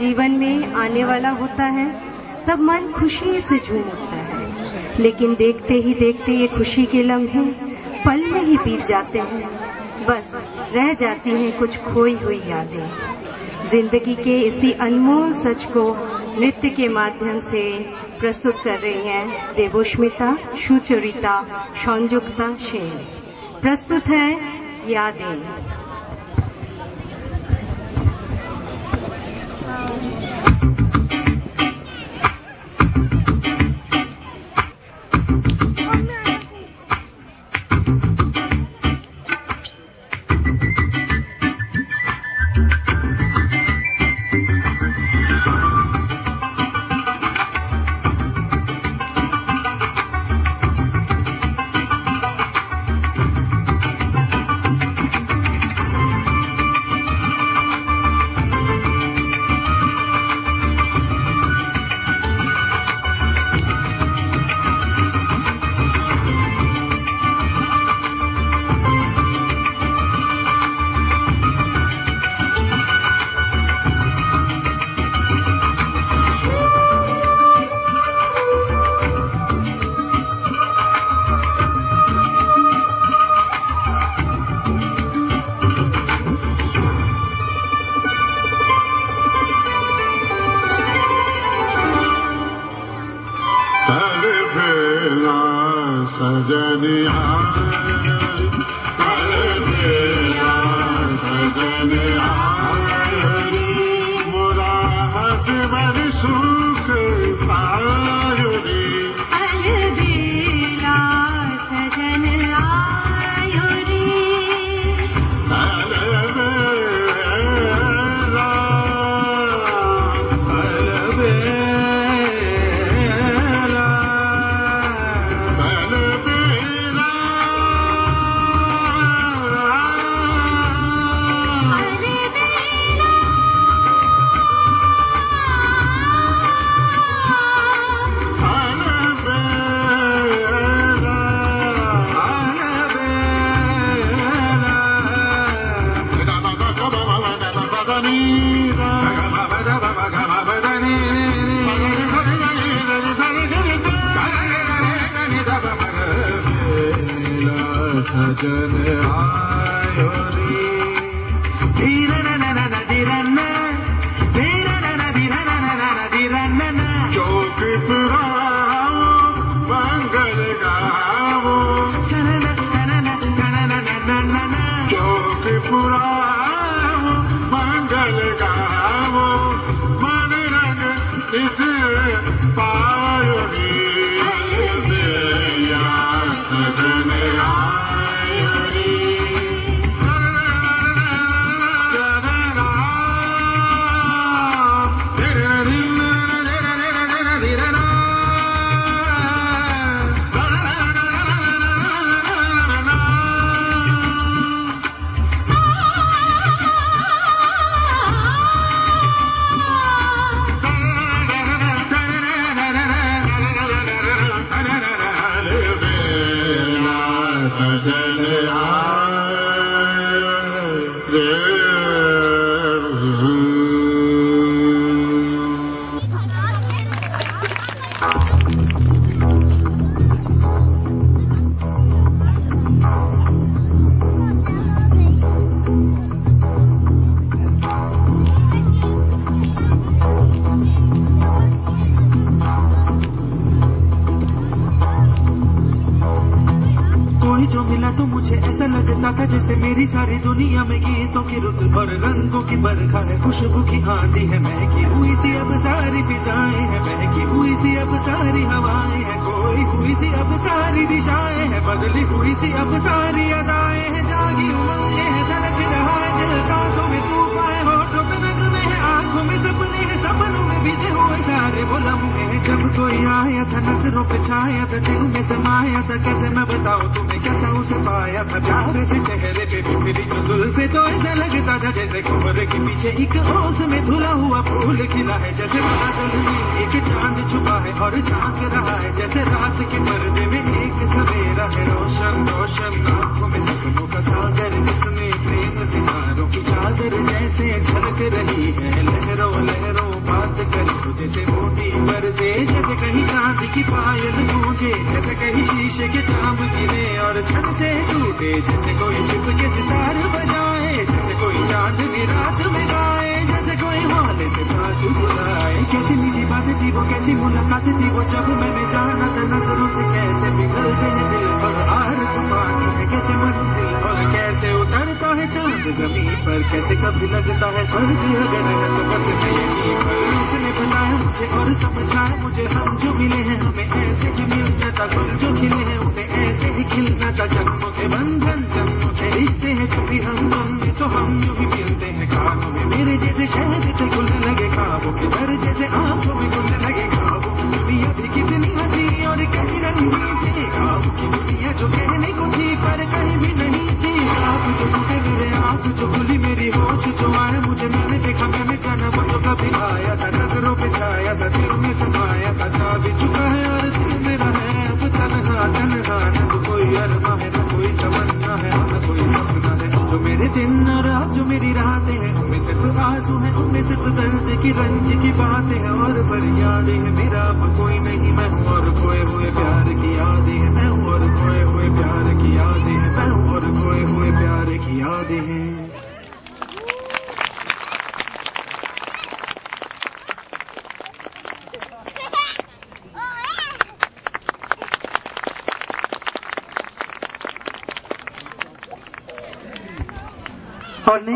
जीवन में आने वाला होता है तब मन खुशी से झूम उठता है, लेकिन देखते ही देखते ये खुशी के लम्हे पल में ही बीत जाते हैं। बस रह जाती हैं कुछ खोई हुई यादें। जिंदगी के इसी अनमोल सच को नृत्य के माध्यम से प्रस्तुत कर रही हैं देवोष्मिता, सुचरिता, संयुक्ता सेन। प्रस्तुत है यादें। मेरी सारी दुनिया में गीतों की रुत और रंगों की बरखा है, खुशबू की आंधी है, महकी हुई सी अब सारी फिजाएं हैं, महकी हुई सी अब सारी हवाएं हैं, खोई हुई सी अब सारी दिशाएं हैं, बदली हुई सी अब सारी अदाएं हैं, जागी उमंगे हैं, धड़क रहा है दिल, सांसों में तूफान है, होठों पे नगमे हैं, आंखों में सपने हैं, सपनों में बीते हुए सारे वो लम्हे हैं। जब कोई आया था नजरों पे छाया था, दिल में समाया था, कैसे मैं बताऊं तुम्हें कैसा उसे पाया था, प्यारे से चेहरे पे भी मेरी जो जुल्फे तो ऐसा लगता था जैसे कोहरे के पीछे एक ओस में धुला हुआ फूल खिला है, जैसे बादल में एक चांद छुपा है और झांक रहा है, जैसे रात के पर्दे में एक सवेरा है, रोशन रोशन आंखों में सपनों का सागर, जिसमें प्रेम सितारों की चादर जैसे झलक रही है, लहरों लहरों पायल गूंजे, जैसे कहीं शीशे के चाम गिरे और छत से टूटे, जैसे कोई चुप के सितार बजाए, जैसे कोई चांदनी रात में गाए, जैसे कोई हौले से पास बुलाए। कैसी मीठी बातें थी वो, कैसी मुलाकातें थी वो, जब मैंने जाना था नजरों से कैसे पिघल गए दिल पर आरज़ुआं है, कैसे मंजिल और कैसे उतरता है चांद जमीन पर, कैसे कभी लगता है स्वर्ग अगर है तो बस मैं यहीं पर। उसने बताया मुझे और समझाया मुझे, हम जो मिले हैं हमें ऐसे ही मिलना था, गुल जो खिले हैं उन्हें ऐसे ही खिलना था। जन्मों के बंधन जन्मों के रिश्ते हैं, जो भी हम में तो हम यूं ही मिलते हैं कानों में। मेरे जैसे शहद से खुलने लगे ख्वाबों के घर, जैसे आंखों में खुलने लगे ख्वाबों की दुनिया भी कितनी हंसी और कहीं रंगी थी। ख्वाबों की दुनिया जो कहने को थी पर कहीं भी नहीं थी। आप जो टूटे मेरे आँख जो खुली मेरी होश जो आया मुझे, मैंने देखा मैंने जाना वो जो कभी आया था, नजरों पे छाया था, दिल में समाया था, जा भी चुका है और दिल मेरा है अब तन्हा तन्हा। न तो कोई अरमा है न कोई तमन्ना है न कोई सपना है, जो मेरे दिन और रात जो मेरी रातें हैं उनमें सिर्फ आंसू है, उनमें सिर्फ दर्द की रंज की बातें हैं और फरियादें हैं। मेरा अब कोई नहीं मैं हूँ और खोए हुए प्यार की